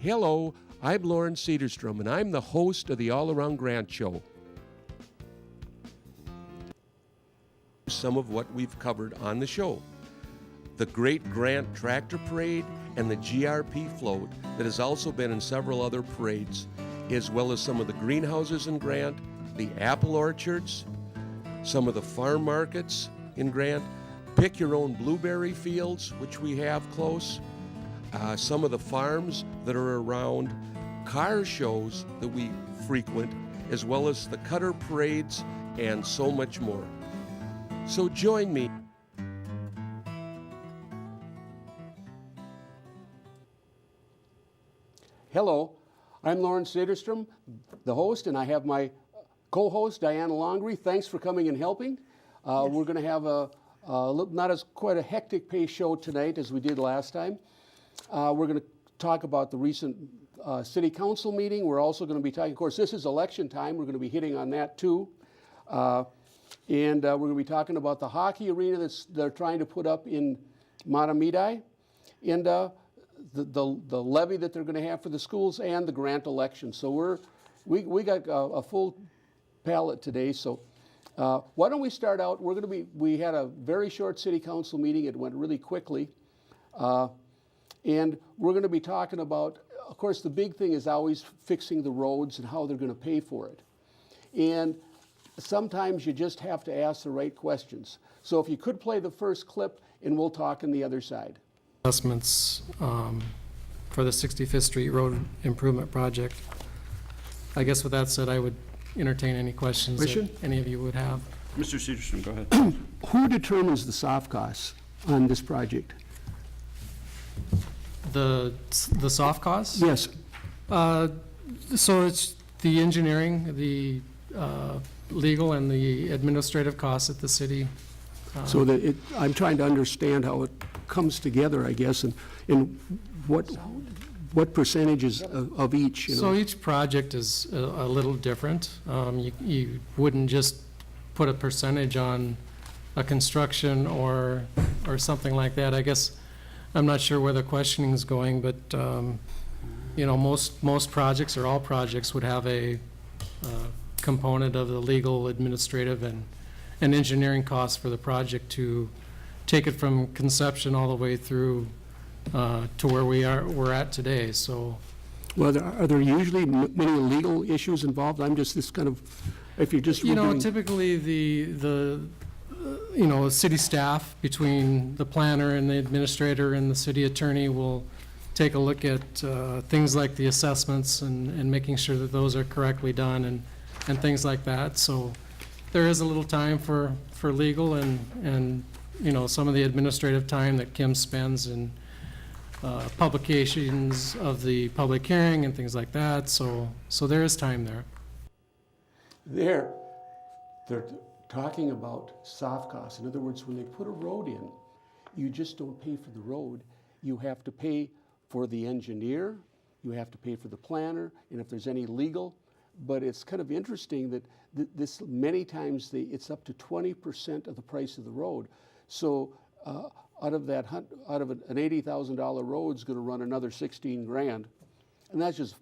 Hello, I'm Loren Sederstrom, and I'm the host of the All Around Grant Show. Some of what we've covered on the show. The Great Grant Tractor Parade and the GRP float that has also been in several other parades, as well as some of the greenhouses in Grant, the apple orchards, some of the farm markets in Grant, pick your own blueberry fields, which we have close, some of the farms that are around, car shows that we frequent, as well as the cutter parades and so much more. So join me. Hello, I'm Loren Sederstrom, the host, and I have my co-host, Diana Longry. Thanks for coming and helping. Yes. We're going to have not as quite a hectic pace show tonight as we did last time. We're going to talk about the recent city council meeting. We're also going to be talking, of course, this is election time. We're going to be hitting on that too. And we're going to be talking about the hockey arena they're trying to put up in Matamidi, and the levy that they're going to have for the schools, and the grant election. So we got a full palette today. So why don't we start out? We had a very short city council meeting. It went really quickly, and we're going to be talking about, of course, the big thing is always fixing the roads and how they're going to pay for it. And sometimes you just have to ask the right questions. So if you could play the first clip, and we'll talk on the other side. Investments for the 65th Street Road Improvement Project. I guess with that said, I would entertain any questions that any of you would have. Mr. Sederstrom, go ahead. Who determines the soft costs on this project? The soft costs? Yes. So it's the engineering, the legal, and the administrative costs at the city. So that I'm trying to understand how it comes together, I guess, and what percentages of each. You know? So each project is a little different. You wouldn't just put a percentage on a construction or something like that. I guess I'm not sure where the questioning is going, but you know, most projects or all projects would have a component of the legal, administrative, and engineering costs for the project to take it from conception all the way through to where we're at today. So, well, are there usually many legal issues involved? I'm just this kind of, if you're just typically the city staff between the planner and the administrator and the city attorney will take a look at things like the assessments and making sure that those are correctly done and things like that. So there is a little time for legal and some of the administrative time that Kim spends in publications of the public hearing and things like that. So there is time there. They're talking about soft costs. In other words, when they put a road in, you just don't pay for the road. You have to pay for the engineer, you have to pay for the planner, and if there's any legal. But it's kind of interesting that this many times it's up to 20% of the price of the road. So out of an $80,000 road's going to run another 16 grand, and that's just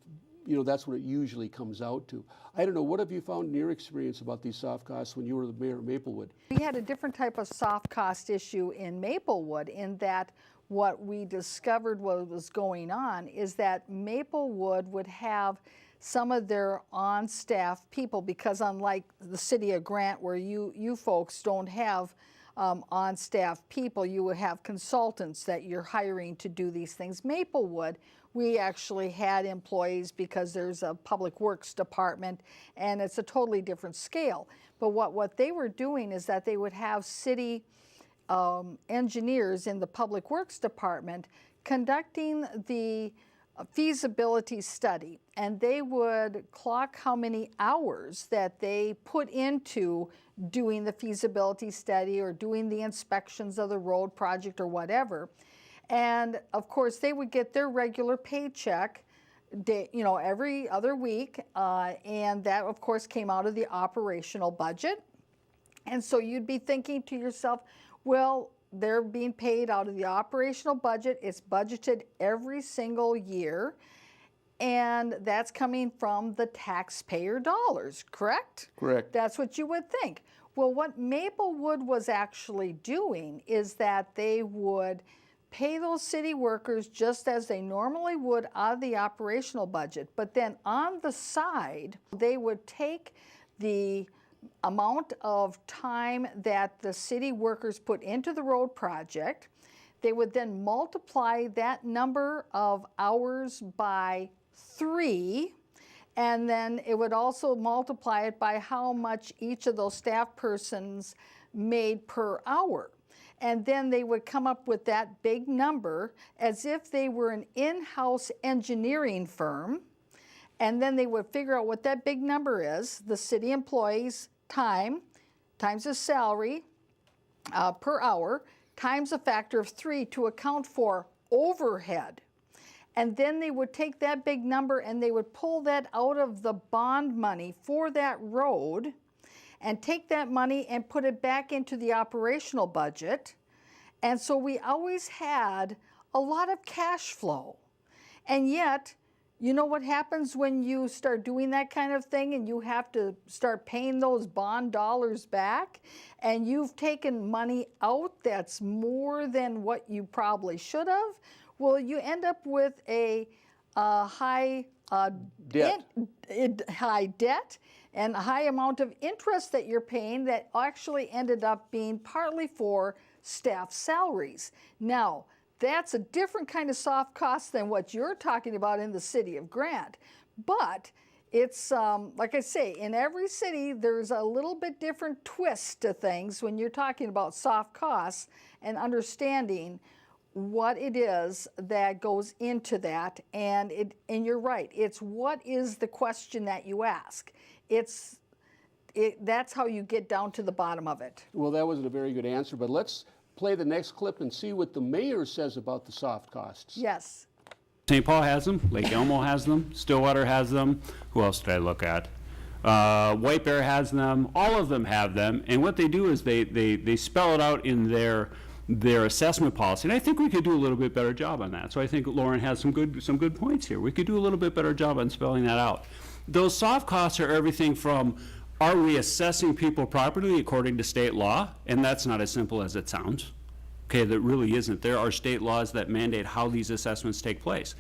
that's what it usually comes out to. I don't know, what have you found in your experience about these soft costs when you were the mayor of Maplewood? We had a different type of soft cost issue in Maplewood, in that what we discovered what was going on is that Maplewood would have some of their on-staff people, because unlike the city of Grant, where you folks don't have on-staff people, you would have consultants that you're hiring to do these things. Maplewood, we actually had employees because there's a public works department and it's a totally different scale. But what they were doing is that they would have city engineers in the public works department conducting the feasibility study, and they would clock how many hours that they put into doing the feasibility study or doing the inspections of the road project or whatever. And of course they would get their regular paycheck every other week, and that of course came out of the operational budget. And so you'd be thinking to yourself, well, they're being paid out of the operational budget. It's budgeted every single year. And that's coming from the taxpayer dollars, correct? Correct. That's what you would think. Well, what Maplewood was actually doing is that they would pay those city workers just as they normally would out of the operational budget, but then on the side, they would take the amount of time that the city workers put into the road project. They would then multiply that number of hours by 3, and then it would also multiply it by how much each of those staff persons made per hour. And then they would come up with that big number as if they were an in-house engineering firm. And then they would figure out what that big number is, the city employees' time times the salary per hour times a factor of 3 to account for overhead. And then they would take that big number and they would pull that out of the bond money for that road and take that money and put it back into the operational budget. And so we always had a lot of cash flow. And yet, you know what happens when you start doing that kind of thing and you have to start paying those bond dollars back and you've taken money out that's more than what you probably should have? Well, you end up with a high Debt. high debt and a high amount of interest that you're paying that actually ended up being partly for staff salaries. Now, that's a different kind of soft cost than what you're talking about in the city of Grant. But it's, like I say, in every city, there's a little bit different twist to things when you're talking about soft costs and understanding what it is that goes into that. And you're right, it's what is the question that you ask. That's how you get down to the bottom of it. Well, that wasn't a very good answer, but let's play the next clip and see what the mayor says about the soft costs. Yes. St. Paul has them, Lake Elmo has them, Stillwater has them. Who else did I look at? White Bear has them. All of them have them. And what they do is they spell it out in their assessment policy. And I think we could do a little bit better job on that. So I think Loren has some good points here. We could do a little bit better job on spelling that out. Those soft costs are everything from, are we assessing people properly according to state law? And that's not as simple as it sounds. Okay, that really isn't. There are state laws that mandate how these assessments take place.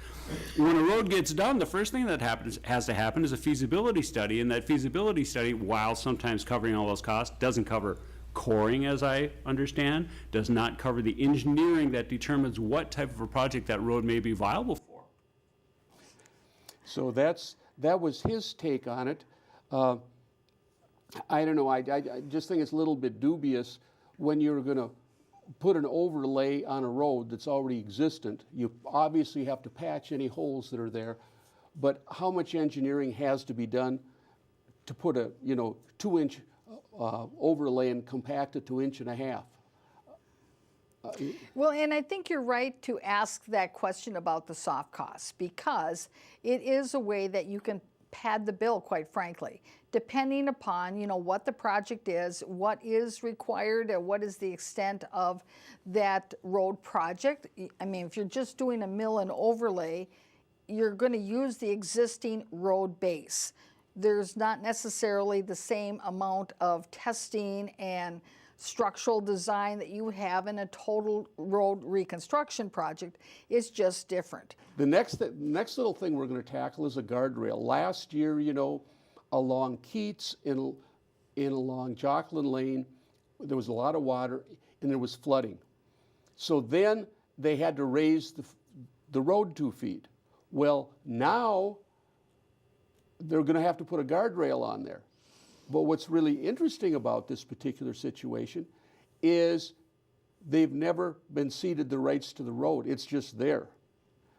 When a road gets done, the first thing that has to happen is a feasibility study, and that feasibility study, while sometimes covering all those costs, doesn't cover coring, as I understand, does not cover the engineering that determines what type of a project that road may be viable for. So that was his take on it. I don't know, I just think it's a little bit dubious when you're going to put an overlay on a road that's already existent. You obviously have to patch any holes that are there, but how much engineering has to be done to put a 2-inch overlay and compact it to 1.5 inches? Well, and I think you're right to ask that question about the soft costs, because it is a way that you can pad the bill, quite frankly, depending upon what the project is, what is required, and what is the extent of that road project. I mean, if you're just doing a mill and overlay, you're going to use the existing road base. There's not necessarily the same amount of testing and structural design that you have in a total road reconstruction project. Is just different. The next little thing we're going to tackle is a guardrail. Last year, along Keats and along Jocelyn Lane, there was a lot of water and there was flooding. So then they had to raise the road 2 feet. Well, now they're going to have to put a guardrail on there. But what's really interesting about this particular situation is they've never been ceded the rights to the road. It's just there.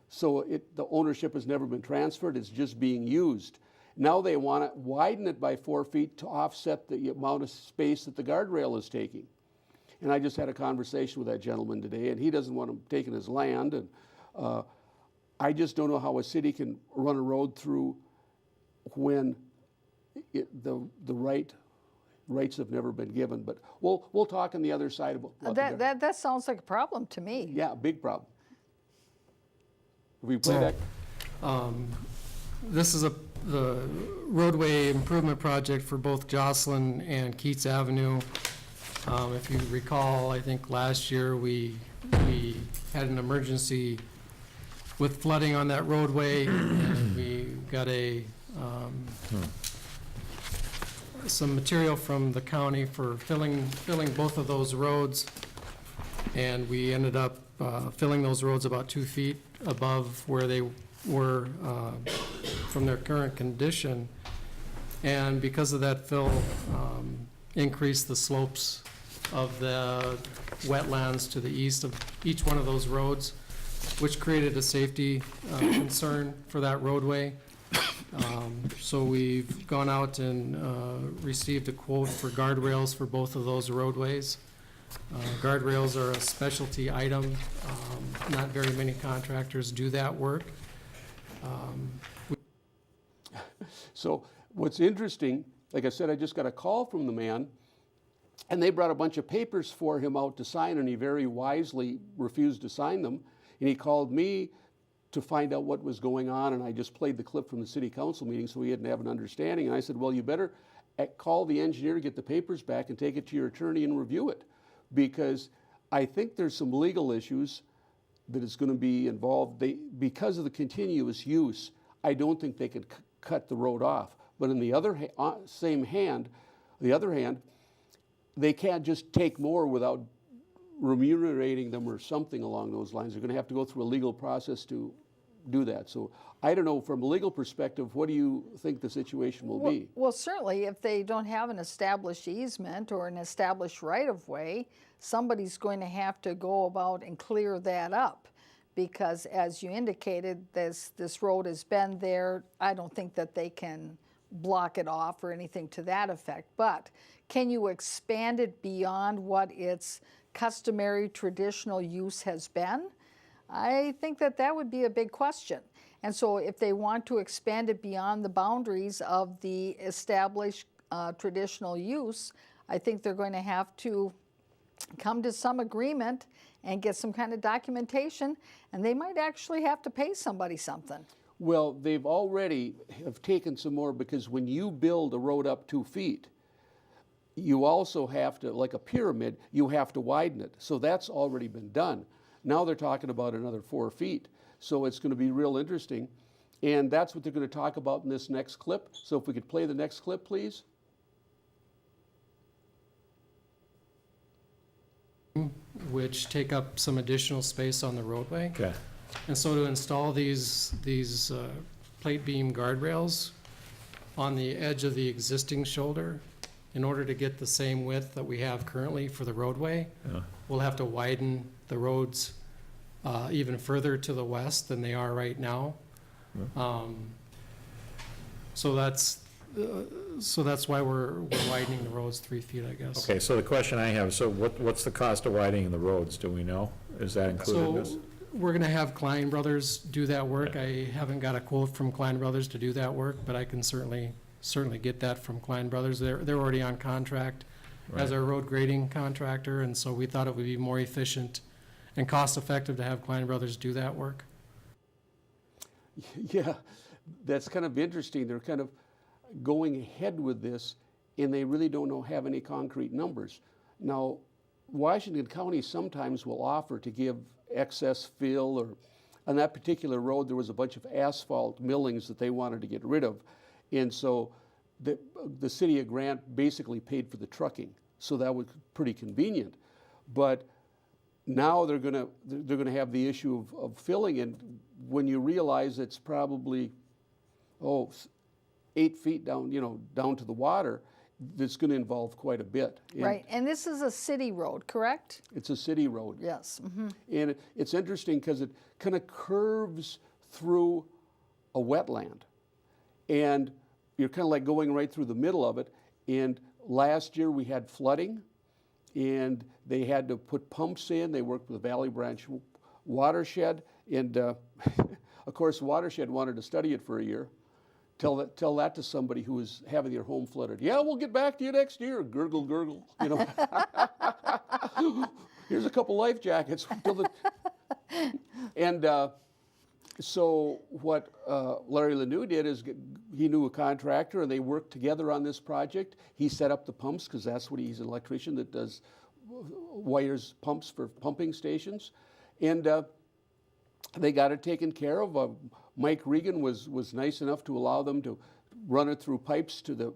So the ownership has never been transferred. It's just being used. Now they want to widen it by 4 feet to offset the amount of space that the guardrail is taking. And I just had a conversation with that gentleman today, and he doesn't want them taking his land. And I just don't know how a city can run a road through when the rights have never been given. But we'll talk on the other side about That sounds like a problem to me. Yeah, big problem. We play that. This is the roadway improvement project for both Jocelyn and Keats Avenue. If you recall, I think last year we had an emergency with flooding on that roadway, and we got some material from the county for filling both of those roads, and we ended up filling those roads about 2 feet above where they were from their current condition. And because of that fill, increased the slopes of the wetlands to the east of each one of those roads, which created a safety concern for that roadway. So we've gone out and received a quote for guardrails for both of those roadways. Guardrails are a specialty item. Not very many contractors do that work. So what's interesting, like I said, I just got a call from the man, and they brought a bunch of papers for him out to sign, and he very wisely refused to sign them. And he called me to find out what was going on, and I just played the clip from the city council meeting so he didn't have an understanding. And I said, well, you better call the engineer, get the papers back, and take it to your attorney and review it. Because I think there's some legal issues that is going to be involved. Because of the continuous use, I don't think they could cut the road off. But on the other hand, they can't just take more without remunerating them or something along those lines. They're going to have to go through a legal process to do that. So I don't know, from a legal perspective, what do you think the situation will be? Well, certainly, if they don't have an established easement or an established right-of-way, somebody's going to have to go about and clear that up. Because as you indicated, this road has been there. I don't think that they can block it off or anything to that effect. But can you expand it beyond what its customary traditional use has been? I think that would be a big question. And so if they want to expand it beyond the boundaries of the established traditional use, I think they're going to have to come to some agreement and get some kind of documentation, and they might actually have to pay somebody something. Well, they've already have taken some more, because when you build a road up 2 feet, you also have to, like a pyramid, you have to widen it. So that's already been done. Now they're talking about another 4 feet. So it's going to be real interesting. And that's what they're going to talk about in this next clip. So if we could play the next clip, please. Which take up some additional space on the roadway. Okay. And so to install these plate beam guardrails on the edge of the existing shoulder, in order to get the same width that we have currently for the roadway, we'll have to widen the roads even further to the west than they are right now. So that's why we're widening the roads 3 feet, I guess. Okay, so the question I have, so what's the cost of widening the roads, do we know? Is that included in this? So we're gonna have Klein Brothers do that work. I haven't got a quote from Klein Brothers to do that work, but I can certainly get that from Klein Brothers. They're already on contract as our road grading contractor, and so we thought it would be more efficient and cost-effective to have Klein Brothers do that work. Yeah, that's kind of interesting. They're kind of going ahead with this, and they really don't have any concrete numbers. Now, Washington County sometimes will offer to give excess fill, or on that particular road there was a bunch of asphalt millings that they wanted to get rid of. And so the city of Grant basically paid for the trucking. So that was pretty convenient. But now they're gonna have the issue of filling, and when you realize it's probably 8 feet down, down to the water, that's going to involve quite a bit. And Right, and this is a city road, correct? it's a city road. Yes. Mm-hmm. And it's interesting because it kind of curves through a wetland. And you're kind of like going right through the middle of it. And last year we had flooding, and they had to put pumps in. They worked with the Valley Branch Watershed. And of course, Watershed wanted to study it for a year. Tell that to somebody who is having their home flooded. Yeah, we'll get back to you next year. Gurgle, gurgle. Here's a couple life jackets. And So what Larry Lanou did is he knew a contractor and they worked together on this project. He set up the pumps because that's what he's an electrician that does wires pumps for pumping stations. And they got it taken care of. Mike Regan was nice enough to allow them to run it through pipes to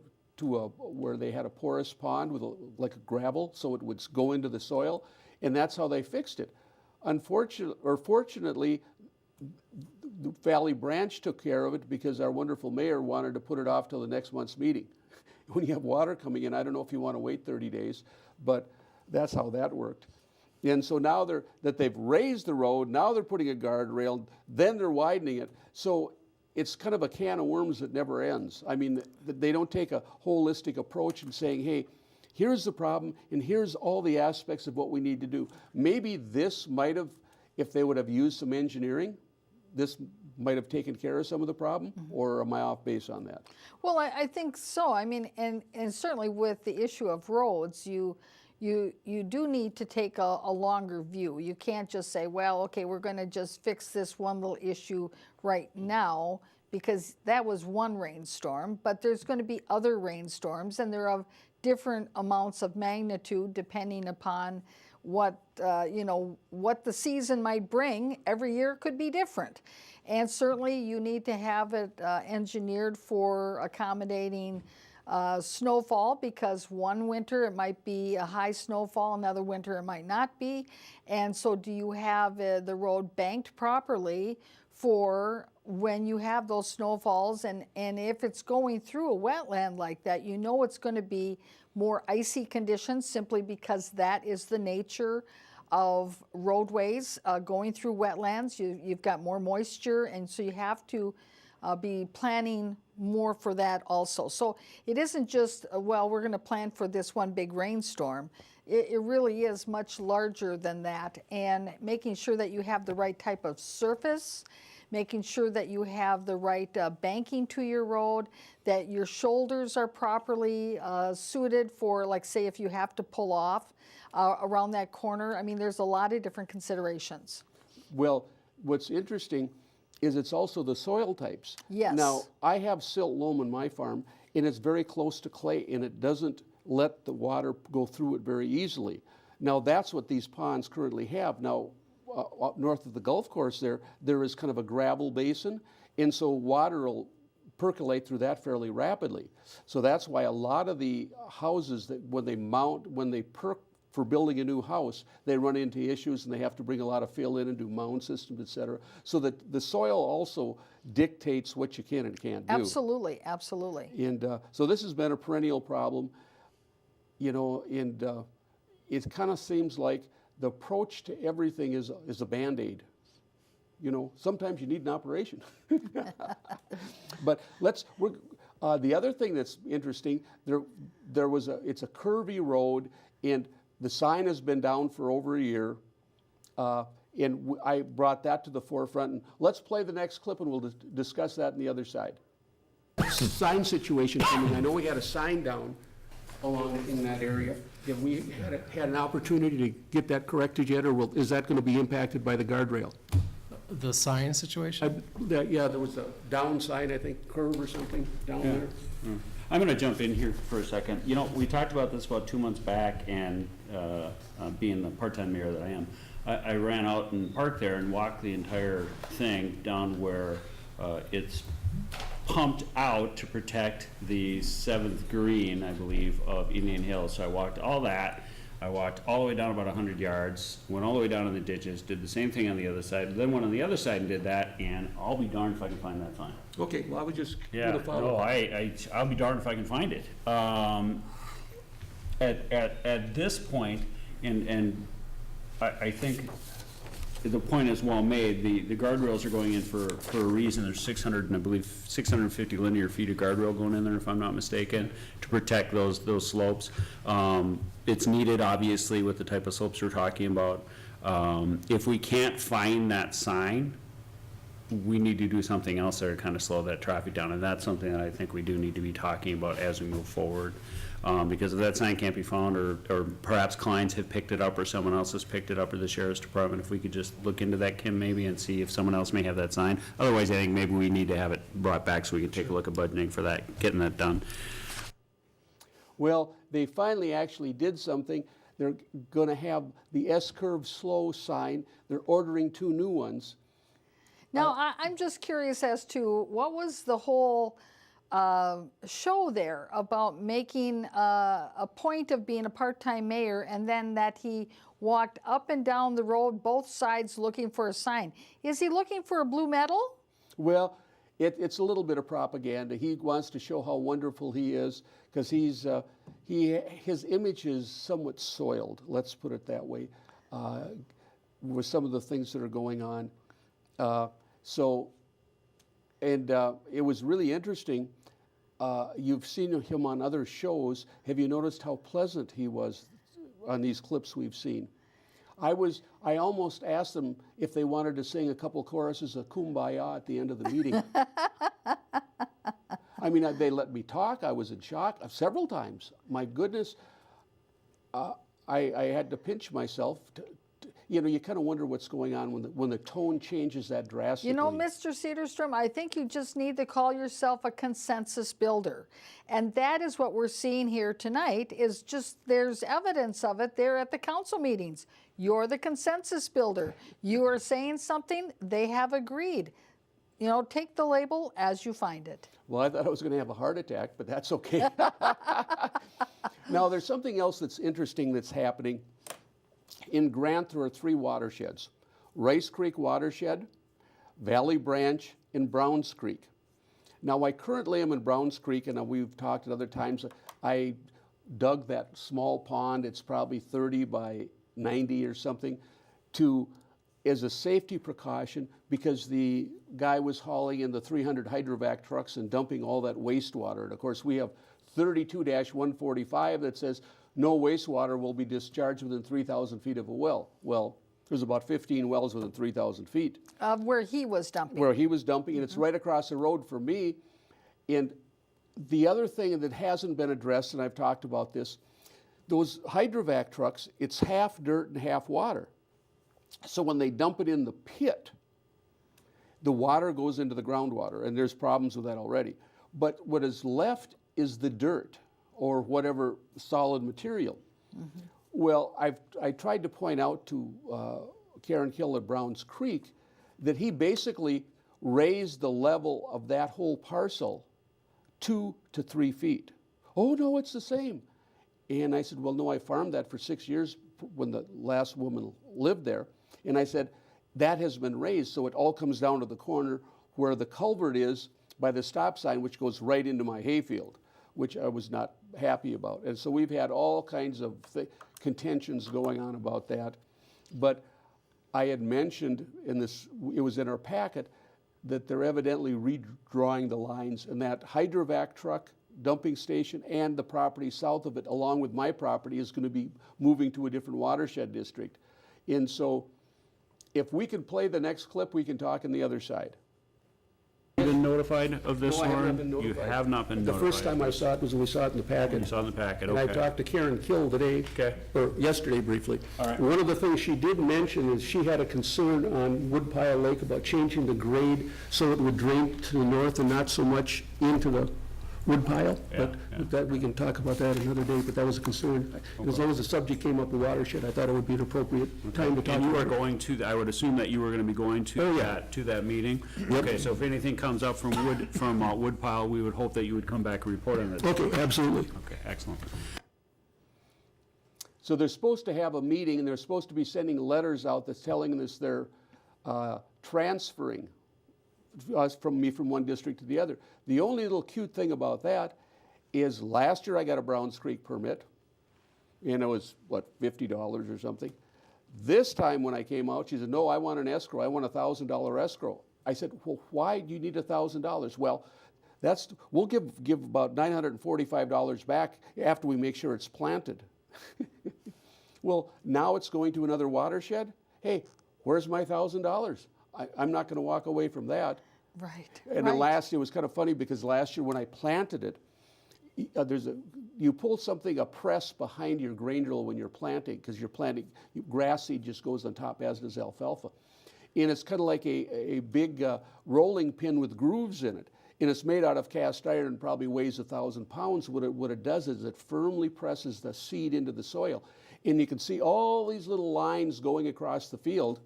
where they had a porous pond with like a gravel, so it would go into the soil, and that's how they fixed it. Fortunately, the Valley Branch took care of it because our wonderful mayor wanted to put it off till the next month's meeting. When you have water coming in, I don't know if you want to wait 30 days, but that's how that worked. And so now that they've raised the road, now they're putting a guardrail, then they're widening it. So it's kind of a can of worms that never ends. I mean, they don't take a holistic approach and saying, hey, here's the problem, and here's all the aspects of what we need to do. Maybe this might have, if they would have used some engineering, this might have taken care of some of the problem, or am I off base on that? Well, I think so. I mean, and certainly with the issue of roads, you do need to take a longer view. You can't just say, well, okay, we're going to just fix this one little issue right now, because that was one rainstorm, but there's going to be other rainstorms, and they're of different amounts of magnitude depending upon what what the season might bring. Every year could be different, and certainly you need to have it engineered for accommodating snowfall, because one winter it might be a high snowfall, another winter it might not be. And so do you have the road banked properly for when you have those snowfalls? And if it's going through a wetland like that, you know it's going to be more icy conditions, simply because that is the nature of roadways going through wetlands. You've got more moisture, and so you have to be planning more for that also. So it isn't just, well, we're going to plan for this one big rainstorm. It really is much larger than that, and making sure that you have the right type of surface, making sure that you have the right banking to your road, that your shoulders are properly suited for, like, say, if you have to pull off around that corner. I mean, there's a lot of different considerations. Well, what's interesting is it's also the soil types. Yes. Now, I have silt loam on my farm, and it's very close to clay, and it doesn't let the water go through it very easily. Now, that's what these ponds currently have. Now, up north of the golf course there is kind of a gravel basin, and so water will percolate through that fairly rapidly. So that's why a lot of the houses, that when they perk for building a new house, they run into issues and they have to bring a lot of fill in and do mound systems, et cetera. So that the soil also dictates what you can and can't do. Absolutely, absolutely. And so this has been a perennial problem, and it kind of seems like the approach to everything is a Band-Aid. Sometimes you need an operation. But the other thing that's interesting, it's a curvy road, and the sign has been down for over a year, and I brought that to the forefront. And let's play the next clip, and we'll discuss that on the other side. Sign situation coming. I know we had a sign down along in that area. Have we had an opportunity to get that corrected yet, or is that going to be impacted by the guardrail? The sign situation? Yeah, there was a down sign, I think, curve or something down there. I'm going to jump in here for a second. We talked about this about 2 months back, and being the part-time mayor that I am, I ran out and parked there and walked the entire thing down where it's pumped out to protect the 7th green, I believe, of Indian Hills. So I walked all that. I walked all the way down about 100 yards, went all the way down in the ditches, did the same thing on the other side, then went on the other side and did that, and I'll be darned if I can find that sign. Okay, well, I was just Yeah, going to follow. no, I'll be darned if I can find it. At this point, and I think the point is well made. The guardrails are going in for a reason. There's 650 linear feet of guardrail going in there, if I'm not mistaken, to protect those slopes. It's needed, obviously, with the type of slopes we're talking about. If we can't find that sign, we need to do something else there to kind of slow that traffic down, and that's something that I think we do need to be talking about as we move forward. Because if that sign can't be found, or perhaps clients have picked it up, or someone else has picked it up, or the sheriff's department, if we could just look into that, Kim, maybe, and see if someone else may have that sign. Otherwise, I think maybe we need to have it brought back so we can take a look at budgeting for that, getting that done. Well, they finally actually did something. They're going to have the S-curve slow sign. They're ordering 2 new ones. Now, I'm just curious as to what was the whole show there about making a point of being a part-time mayor, and then that he walked up and down the road, both sides, looking for a sign. Is he looking for a blue medal? Well, it's a little bit of propaganda. He wants to show how wonderful he is, because his image is somewhat soiled, let's put it that way, with some of the things that are going on. It was really interesting. You've seen him on other shows. Have you noticed how pleasant he was on these clips we've seen? I almost asked them if they wanted to sing a couple choruses of Kumbaya at the end of the meeting. I mean, they let me talk. I was in shock several times. My goodness, I had to pinch myself. You know, you kind of wonder what's going on when the tone changes that drastically. You know, Mr. Sederstrom, I think you just need to call yourself a consensus builder. And that is what we're seeing here tonight, is just there's evidence of it there at the council meetings. You're the consensus builder. You are saying something, they have agreed. You know, take the label as you find it. Well, I thought I was going to have a heart attack, but that's okay. Now, there's something else that's interesting that's happening. In Grant, there are 3 watersheds: Rice Creek Watershed, Valley Branch, and Browns Creek. Now, I currently am in Browns Creek, and we've talked at other times. I dug that small pond, it's probably 30 by 90 or something, as a safety precaution, because the guy was hauling in the 300 hydrovac trucks and dumping all that wastewater. And of course, we have 32-145 that says no wastewater will be discharged within 3,000 feet of a well. Well, there's about 15 wells within 3,000 feet. Of where he was dumping. Where he was dumping, and it's right across the road from me. And the other thing that hasn't been addressed, and I've talked about this, those hydrovac trucks, it's half dirt and half water. So when they dump it in the pit, the water goes into the groundwater, and there's problems with that already. But what is left is the dirt, or whatever solid material. Mm-hmm. Well, I tried to point out to Karen Kill at Browns Creek that he basically raised the level of that whole parcel 2 to 3 feet. Oh, no, it's the same. And I said, well, no, I farmed that for 6 years when the last woman lived there. And I said, that has been raised, so it all comes down to the corner where the culvert is by the stop sign, which goes right into my hayfield, which I was not happy about. And so we've had all kinds of contentions going on about that. But I had mentioned in this, it was in our packet, that they're evidently redrawing the lines, and that hydrovac truck dumping station and the property south of it, along with my property, is going to be moving to a different watershed district. And so if we can play the next clip, we can talk on the other side. Have you been notified of this, No, I have Loren? not been notified. You have not been The notified. first time I saw it was when we saw it in the packet. You saw in the packet, And I okay. talked to Karen Kill today, Okay. or yesterday briefly. All right. One of the things she did mention is she had a concern on Woodpile Lake about changing the grade so it would drain to the north and not so much into the woodpile. Yeah, But that, we can talk about that another day, but that was a concern. And as long as the subject came up with watershed, I thought it would be an appropriate time to talk And you are about it. going to, I would assume that you were going to be going to Oh, yeah. that meeting? Okay, so if anything comes up from Woodpile, we would hope that you would come back and report on it. Okay, absolutely. Okay, excellent. So they're supposed to have a meeting, and they're supposed to be sending letters out that's telling us they're transferring us from one district to the other. The only little cute thing about that is last year I got a Browns Creek permit, and it was, what, $50 or something. This time when I came out, she said, no, I want an escrow. I want a $1,000 escrow. I said, well, why do you need $1,000? Well, we'll give about $945 back after we make sure it's planted. Well, now it's going to another watershed. Hey, where's my $1,000? I'm not going to walk away from that. Right. And right. it was kind of funny because last year when I planted it, you pull a press behind your grain drill when you're planting, because you're planting, grass seed just goes on top, as does alfalfa. And it's kind of like a big rolling pin with grooves in it. And it's made out of cast iron and probably weighs 1,000 pounds. What it does is it firmly presses the seed into the soil. And you can see all these little lines going across the field.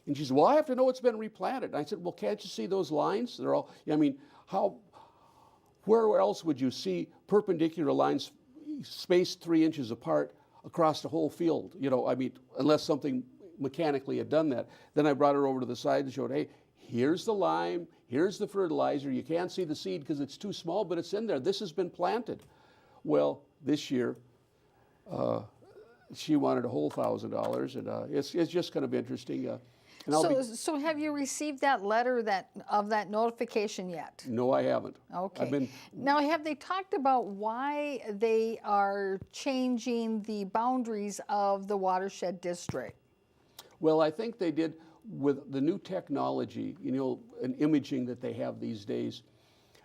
And she said, well, I have to know it's been replanted. And I said, well, can't you see those lines? They're all, I mean, where else would you see perpendicular lines spaced 3 inches apart across the whole field? You know, I mean, unless something mechanically had done that. Then I brought her over to the side and showed, hey, here's the lime, here's the fertilizer. You can't see the seed because it's too small, but it's in there. This has been planted. Well, this year, she wanted a whole $1,000, and it's just kind of interesting. So have you received that letter of that notification yet? No, I haven't. Okay. Now, have they talked about why they are changing the boundaries of the watershed district? Well, I think they did with the new technology, you know, and imaging that they have these days.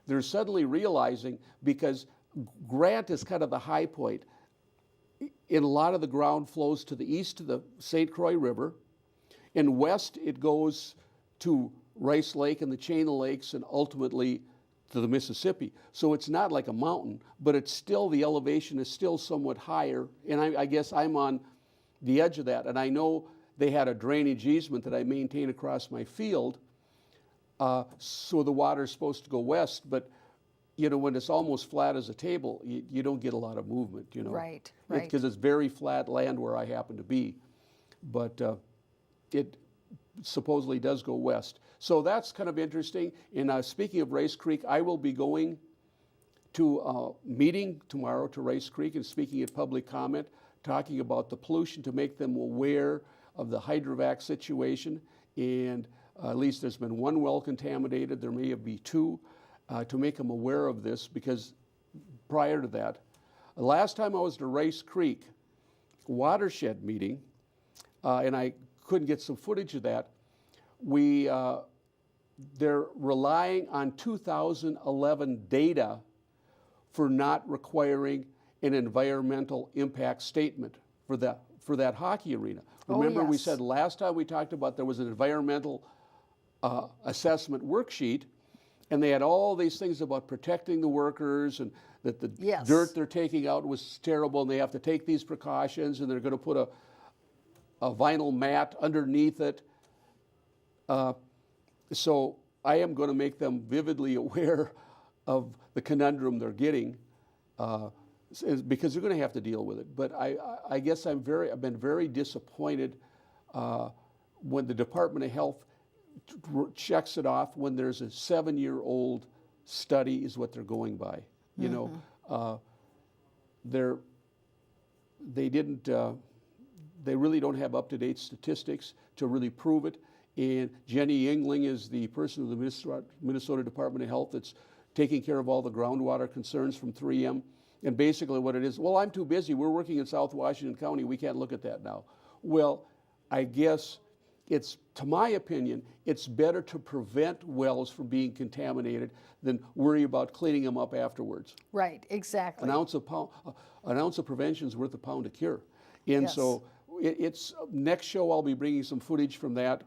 They're suddenly realizing, because Grant is kind of the high point, in a lot of the ground flows to the east to the St. Croix River. In west, it goes to Rice Lake and the chain of lakes, and ultimately to the Mississippi. So it's not like a mountain, but it's still, the elevation is still somewhat higher. And I guess I'm on the edge of that. And I know they had a drainage easement that I maintain across my field. So the water's supposed to go west, but you know, when it's almost flat as a table, you don't get a lot of movement, you know. Right. Because it's very flat land where I happen to be. But it supposedly does go west. So that's kind of interesting. And speaking of Rice Creek, I will be going to a meeting tomorrow to Rice Creek and speaking at public comment, talking about the pollution to make them aware of the hydrovac situation. And at least there's been one well contaminated. There may be two, to make them aware of this, because prior to that, the last time I was to Rice Creek Watershed meeting, and I couldn't get some footage of that, they're relying on 2011 data for not requiring an environmental impact statement for that hockey arena. Remember, we said last time we talked about there was an environmental assessment worksheet, and they had all these things about protecting the workers, and that the dirt they're taking out was terrible, and they have to take these precautions, and they're going to put a vinyl mat underneath it. So I am going to make them vividly aware of the conundrum they're getting, because they're going to have to deal with it. But I guess I've been very disappointed when the Department of Health checks it off when there's a 7-year-old study is what they're going by. You know, they really don't have up-to-date statistics to really prove it. And Jenny Yingling is the person of the Minnesota Department of Health that's taking care of all the groundwater concerns from 3M. And basically what it is, well, I'm too busy. We're working in South Washington County. We can't look at that now. Well, I guess to my opinion, it's better to prevent wells from being contaminated than worry about cleaning them up afterwards. Right, exactly. An ounce of prevention is worth a pound of cure. And so it's next show I'll be bringing some footage from that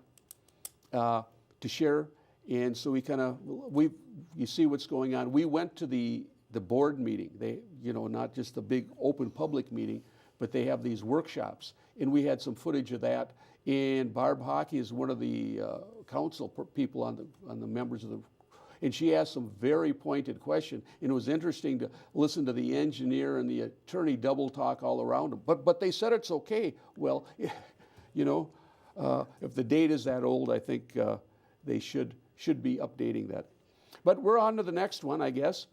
to share. And so you see what's going on. We went to the board meeting. They, you know, not just the big open public meeting, but they have these workshops. And we had some footage of that. And Barb Hockey is one of the council people on the members of the, and she asked some very pointed question. And it was interesting to listen to the engineer and the attorney double talk all around them. But they said it's okay. Well, you know, if the data is that old, I think they should be updating that. But we're on to the next one, I guess.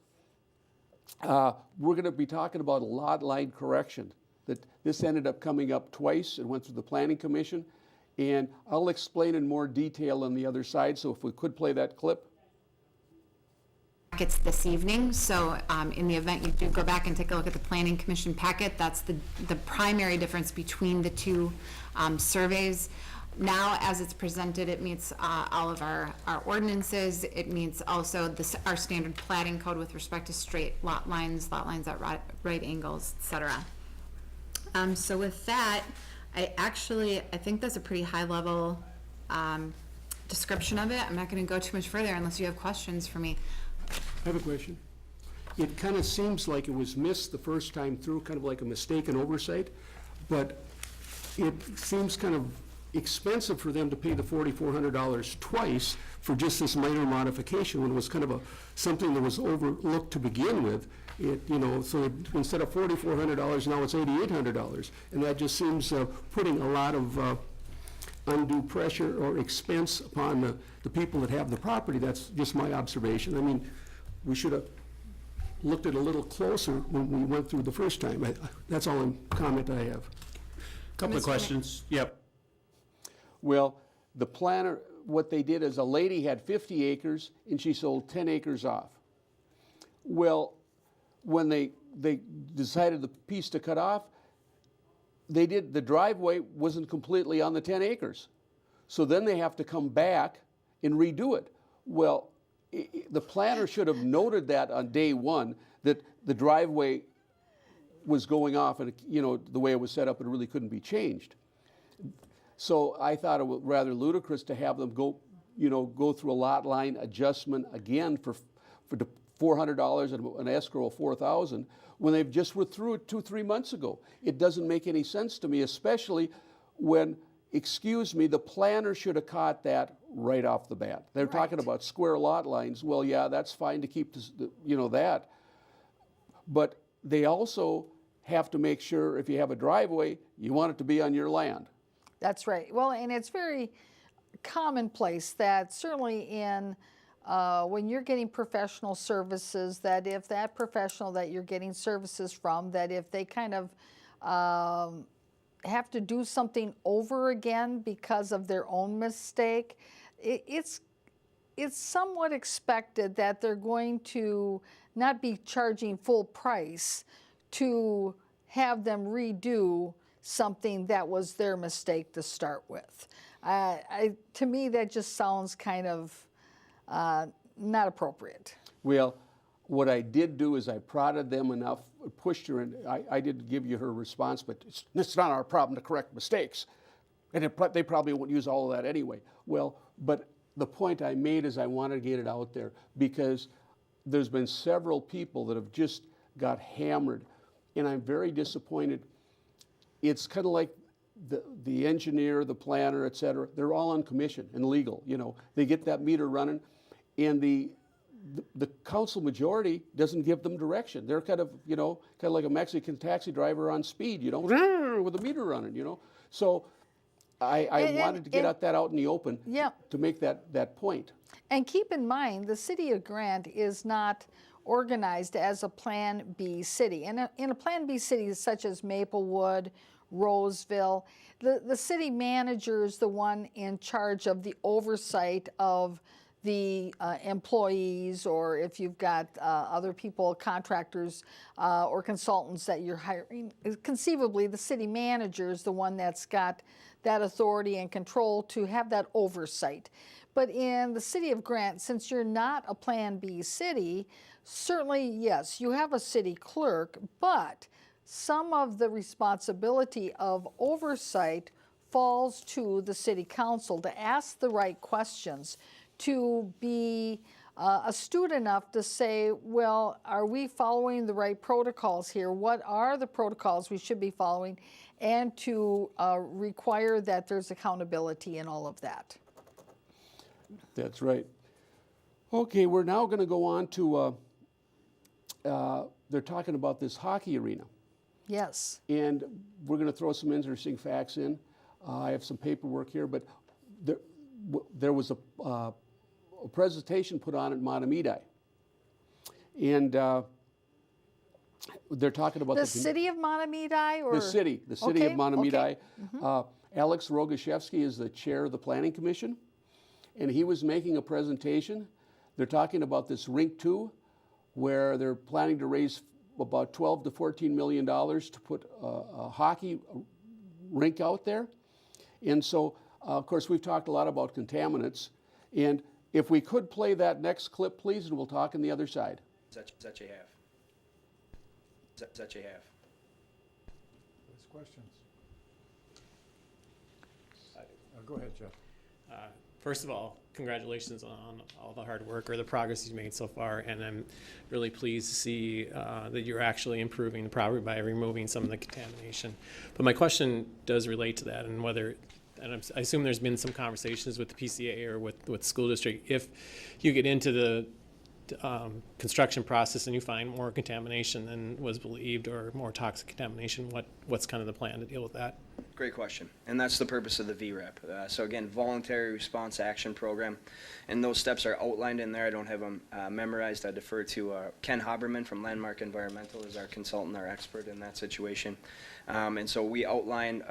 We're going to be talking about a lot line correction. That this ended up coming up twice. It went through the Planning Commission. And I'll explain in more detail on the other side. So if we could play that clip. It's this evening, so in the event you do go back and take a look at the Planning Commission packet, that's the primary difference between the two surveys. Now, as it's presented, it meets all of our ordinances. It meets also our standard platting code with respect to straight lot lines at right angles, et cetera. So with that, I think that's a pretty high level description of it. I'm not going to go too much further unless you have questions for me. I have a question. It kind of seems like it was missed the first time through, kind of like a mistaken oversight, but it seems kind of expensive for them to pay the $4,400 twice for just this minor modification when it was kind of something that was overlooked to begin with. So instead of $4,400, now it's $8,800. And that just seems putting a lot of undue pressure or expense upon the people that have the property. That's just my observation. I mean, we should have looked at it a little closer when we went through the first time. That's all the comment I have. Couple of questions. Yep. Well, the planner, what they did is a lady had 50 acres and she sold 10 acres off. Well, when they decided the piece to cut off, the driveway wasn't completely on the 10 acres. So then they have to come back and redo it. Well, the planner should have noted that on day one, that the driveway was going off and, the way it was set up, it really couldn't be changed. So I thought it was rather ludicrous to have them go through a lot line adjustment again for the $400 and an escrow of $4,000 when they've just were through it 2-3 months ago. It doesn't make any sense to me, especially when, the planner should have caught that right off the bat. They're talking about square lot lines. Well, yeah, that's fine to keep that, but they also have to make sure if you have a driveway, you want it to be on your land. That's right. Well, and it's very commonplace that certainly in when you're getting professional services, that if that professional that you're getting services from, that if they kind of have to do something over again because of their own mistake, it's somewhat expected that they're going to not be charging full price to have them redo something that was their mistake to start with. To me, that just sounds kind of not appropriate. Well, what I did do is I prodded them enough, pushed her, and I did give you her response, but it's not our problem to correct mistakes. And they probably won't use all of that anyway. Well, but the point I made is I wanted to get it out there because there's been several people that have just got hammered, and I'm very disappointed. It's kind of like the engineer, the planner, et cetera, they're all on commission and legal. They get that meter running, and the council majority doesn't give them direction. They're kind of like a Mexican taxi driver on speed, with the meter running, So I wanted to get that out in the open to make that point. And keep in mind, the city of Grant is not organized as a Plan B city. And in a Plan B city such as Maplewood, Roseville, the city manager is the one in charge of the oversight of the employees, or if you've got other people, contractors or consultants that you're hiring. Conceivably, the city manager is the one that's got that authority and control to have that oversight. But in the city of Grant, since you're not a Plan B city, certainly, yes, you have a city clerk, but some of the responsibility of oversight falls to the city council to ask the right questions, to be astute enough to say, well, are we following the right protocols here? What are the protocols we should be following? And to require that there's accountability in all of that. That's right. Okay, we're now going to go on to, they're talking about this hockey arena. Yes. And we're going to throw some interesting facts in. I have some paperwork here, but there was a presentation put on at Mahtomedi. And they're talking about the city of Mahtomedi, or the city okay, of Mahtomedi. Okay. Mm-hmm. Alex Rogaszewski is the chair of the Planning Commission, and he was making a presentation. They're talking about this Rink 2, where they're planning to raise about $12 to $14 million to put a hockey rink out there. And so Of course, we've talked a lot about contaminants, and if we could play that next clip, please, and we'll talk on the other side. That you have. That you have. Questions? Go ahead, Jeff. First of all, congratulations on all the hard work or the progress you've made so far, and I'm really pleased to see that you're actually improving the property by removing some of the contamination. But my question does relate to that, and whether, and I assume there's been some conversations with the PCA or with school district. If you get into the construction process and you find more contamination than was believed or more toxic contamination, what's kind of the plan to deal with that? Great question. And that's the purpose of the VREP. So again, Voluntary Response Action Program. And those steps are outlined in there. I don't have them memorized. I defer to Ken Haberman from Landmark Environmental as our consultant, our expert in that situation. And so we outline,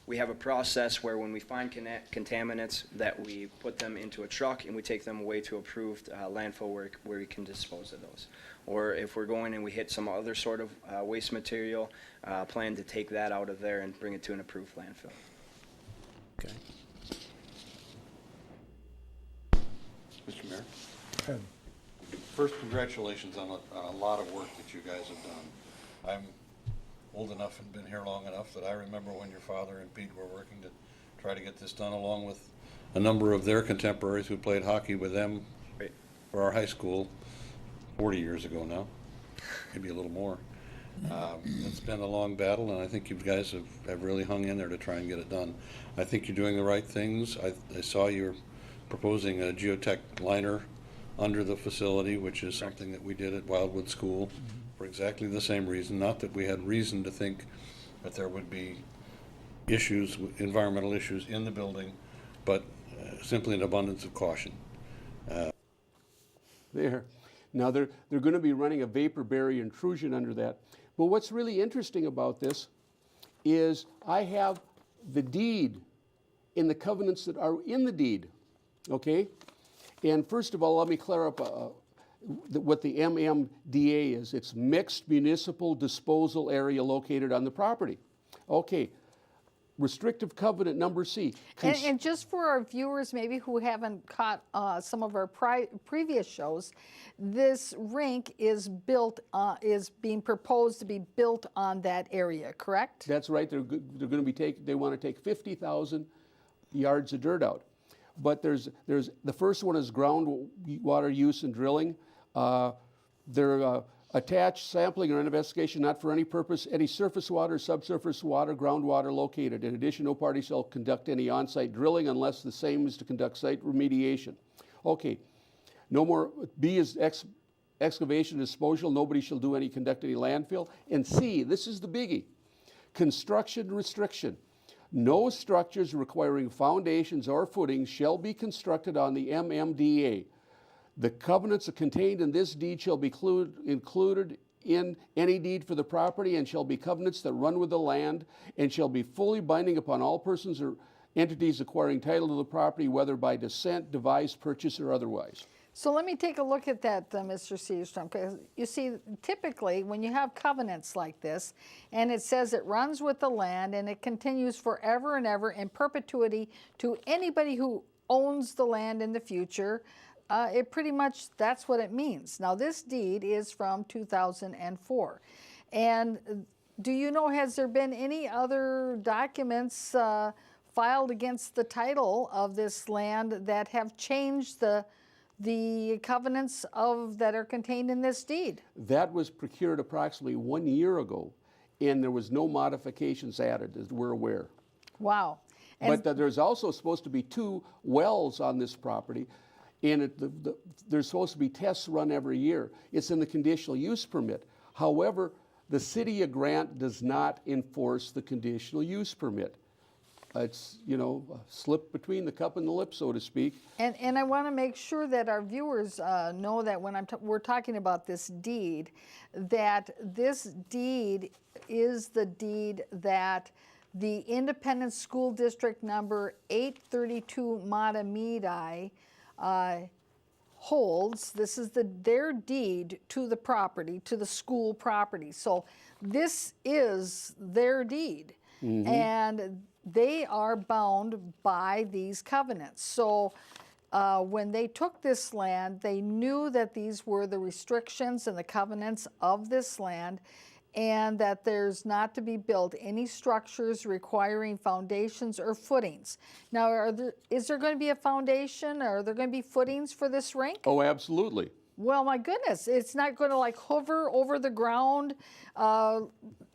we have a process where when we find contaminants that we put them into a truck and we take them away to approved landfill where we can dispose of those. Or if we're going and we hit some other sort of waste material, plan to take that out of there and bring it to an approved landfill. Okay. Mr. Mayor? First, congratulations on a lot of work that you guys have done. I'm old enough and been here long enough that I remember when your father and Pete were working to try to get this done, along with a number of their contemporaries who played hockey with them Right. for our high school 40 years ago now, maybe a little more. It's been a long battle, and I think you guys have really hung in there to try and get it done. I think you're doing the right things. I saw you're proposing a geotech liner under the facility, which is something that we did at Wildwood School for exactly the same reason. Not that we had reason to think that there would be issues, environmental issues in the building, but simply an abundance of caution. There. Now, they're going to be running a vapor barrier intrusion under that. But what's really interesting about this is I have the deed in the covenants that are in the deed, okay? And first of all, let me clear up what the MMDA is. It's Mixed Municipal Disposal Area located on the property. Okay. Restrictive covenant number C. And just for our viewers maybe who haven't caught some of our previous shows, this rink is being proposed to be built on that area, correct? That's right. They're going to be they want to take 50,000 yards of dirt out. But there's the first one is groundwater use and drilling. They're attached sampling or investigation not for any purpose, any surface water, subsurface water, groundwater located. In addition, no party shall conduct any on-site drilling unless the same is to conduct site remediation. Okay, no more. B is excavation and disposal. Nobody shall conduct any landfill. And C, this is the biggie, construction restriction. No structures requiring foundations or footings shall be constructed on the MMDA. The covenants contained in this deed shall be included in any deed for the property and shall be covenants that run with the land and shall be fully binding upon all persons or entities acquiring title to the property, whether by descent, devise, purchase, or otherwise. So let me take a look at that, Mr. Sederstrom, because you see, typically when you have covenants like this, and it says it runs with the land and it continues forever and ever in perpetuity to anybody who owns the land in the future, it pretty much, that's what it means. Now, this deed is from 2004. And do you know, has there been any other documents filed against the title of this land that have changed the covenants that are contained in this deed? That was procured approximately 1 year ago, and there was no modifications added, as we're aware. Wow. But there's also supposed to be 2 wells on this property, and there's supposed to be tests run every year. It's in the conditional use permit. However, the city of Grant does not enforce the conditional use permit. It's, a slip between the cup and the lip, so to speak. And I want to make sure that our viewers know that when we're talking about this deed, that this deed is the deed that the Independent School District number 832 Matamidi holds. This is their deed to the property, to the school property. So this is their deed. Mm-hmm. And they are bound by these covenants. So when they took this land, they knew that these were the restrictions and the covenants of this land, and that there's not to be built any structures requiring foundations or footings. Now, is there going to be a foundation, or are there going to be footings for this rink? Oh, absolutely. Well, my goodness, it's not going to like hover over the ground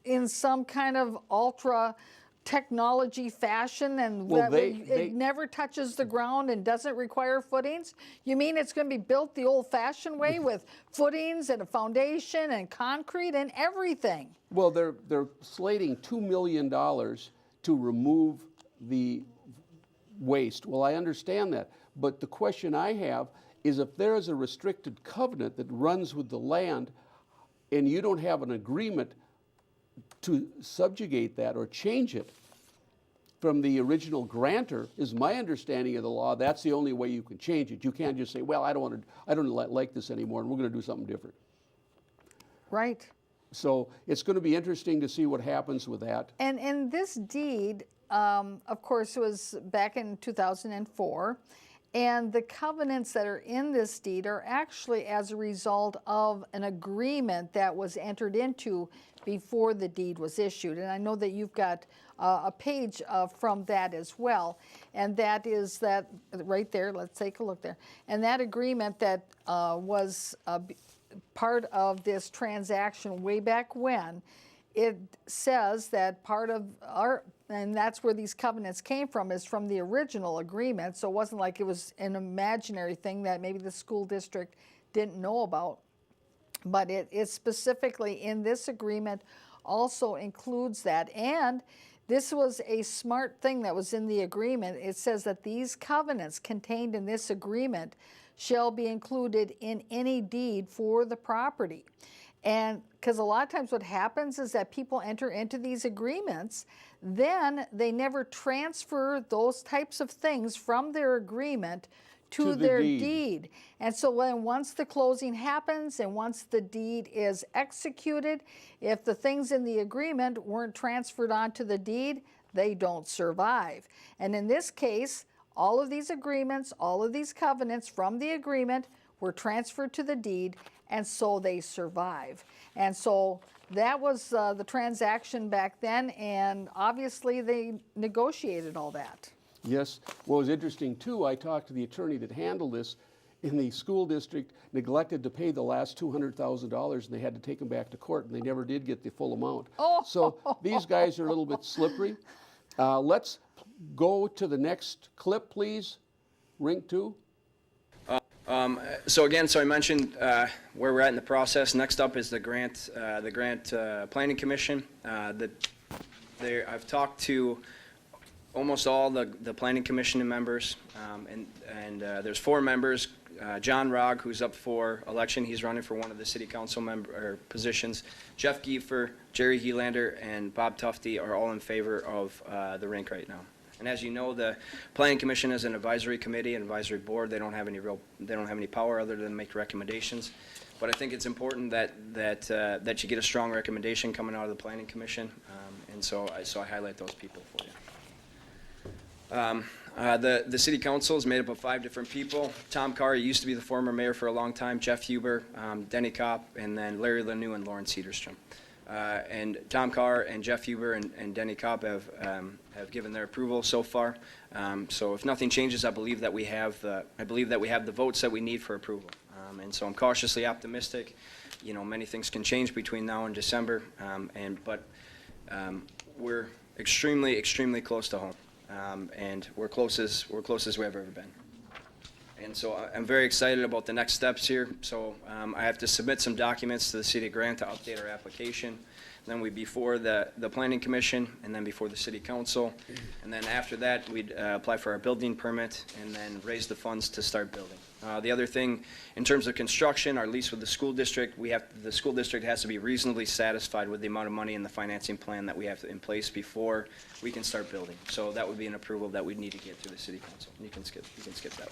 in some kind of ultra technology fashion, and Well, it never touches the ground and doesn't require footings? You mean it's going to be built the old-fashioned way with footings and a foundation and concrete and everything? Well, they're slating $2 million to remove the waste. Well, I understand that, but the question I have is, if there is a restricted covenant that runs with the land and you don't have an agreement to subjugate that or change it from the original grantor, is my understanding of the law, that's the only way you can change it. You can't just say, well, I don't like this anymore, and we're going to do something different. Right. So it's going to be interesting to see what happens with that. And this deed, of course, was back in 2004. And the covenants that are in this deed are actually as a result of an agreement that was entered into before the deed was issued. And I know that you've got a page from that as well. And that is that right there. Let's take a look there. And that agreement that was part of this transaction way back when, it says that part of our, and that's where these covenants came from, is from the original agreement. So it wasn't like it was an imaginary thing that maybe the school district didn't know about. But it is specifically in this agreement also includes that. And this was a smart thing that was in the agreement. It says that these covenants contained in this agreement shall be included in any deed for the property. And because a lot of times what happens is that people enter into these agreements, then they never transfer those types of things from their agreement to their deed. And so when once the closing happens and once the deed is executed, if the things in the agreement weren't transferred onto the deed, they don't survive. And in this case, all of these agreements, all of these covenants from the agreement were transferred to the deed, and so they survive. And so that was the transaction back then, and obviously they negotiated all that. Yes. What was interesting, too, I talked to the attorney that handled this, and the school district neglected to pay the last $200,000, and they had to take them back to court, and they never did get the full amount. Oh. So these guys are a little bit slippery. Let's go to the next clip, please. Rink 2. So I mentioned where we're at in the process. Next up is the grant planning commission. I've talked to almost all the planning commission members, and there's 4 members. John Rogg, who's up for election, he's running for one of the city council positions. Jeff Giefer, Jerry Helander, and Bob Tufte are all in favor of the rink right now. And as you know, the planning commission is an advisory committee, an advisory board. They don't have any power other than make recommendations. But I think it's important that you get a strong recommendation coming out of the planning commission, and so I highlight those people for you. The city council is made up of 5 different people. Tom Carr used to be the former mayor for a long time. Jeff Huber, Denny Kopp, and then Larry Lanou and Loren Sederstrom. And Tom Carr and Jeff Huber and Denny Kopp have given their approval so far. So if nothing changes, I believe that we have the votes that we need for approval. And so I'm cautiously optimistic. You know, many things can change between now and December, but we're extremely close to home, and we're close as we've ever been. And so I'm very excited about the next steps here. So I have to submit some documents to the city of Grant to update our application. Then we'd be before the planning commission, and then before the city council. And then after that, we'd apply for our building permit and then raise the funds to start building. The other thing, in terms of construction, our lease with the school district, the school district has to be reasonably satisfied with the amount of money in the financing plan that we have in place before we can start building. So that would be an approval that we'd need to get through the city council. You can skip that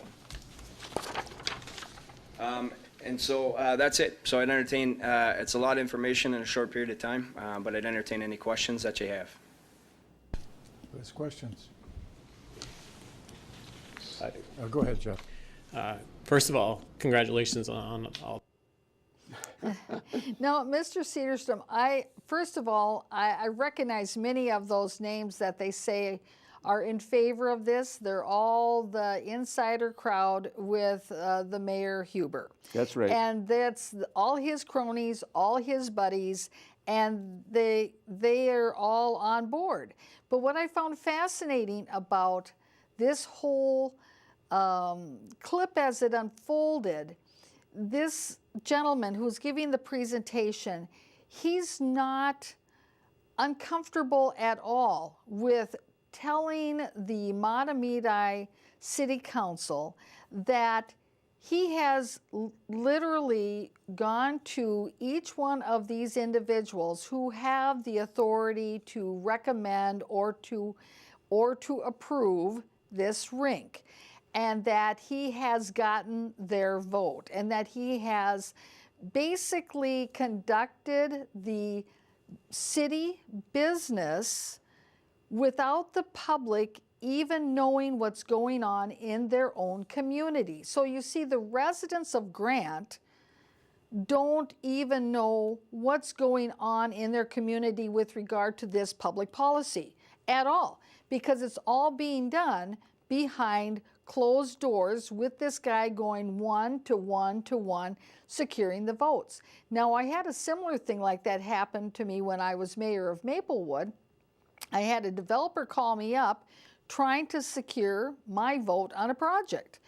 one. And so that's it. So I'd entertain, it's a lot of information in a short period of time, but I'd entertain any questions that you have. There's questions. I do. Go ahead, Jeff. First of all, congratulations on all. Now, Mr. Sederstrom, first of all, I recognize many of those names that they say are in favor of this. They're all the insider crowd with the Mayor Huber. That's right. And that's all his cronies, all his buddies, and they are all on board. But what I found fascinating about this whole clip as it unfolded, this gentleman who's giving the presentation, he's not uncomfortable at all with telling the Matamidi City Council that he has literally gone to each one of these individuals who have the authority to recommend or to approve this rink, and that he has gotten their vote, and that he has basically conducted the city business without the public even knowing what's going on in their own community. So you see, the residents of Grant don't even know what's going on in their community with regard to this public policy at all, because it's all being done behind closed doors with this guy going 1-to-1 to 1, securing the votes. Now, I had a similar thing like that happen to me when I was mayor of Maplewood. I had a developer call me up trying to secure my vote on a project.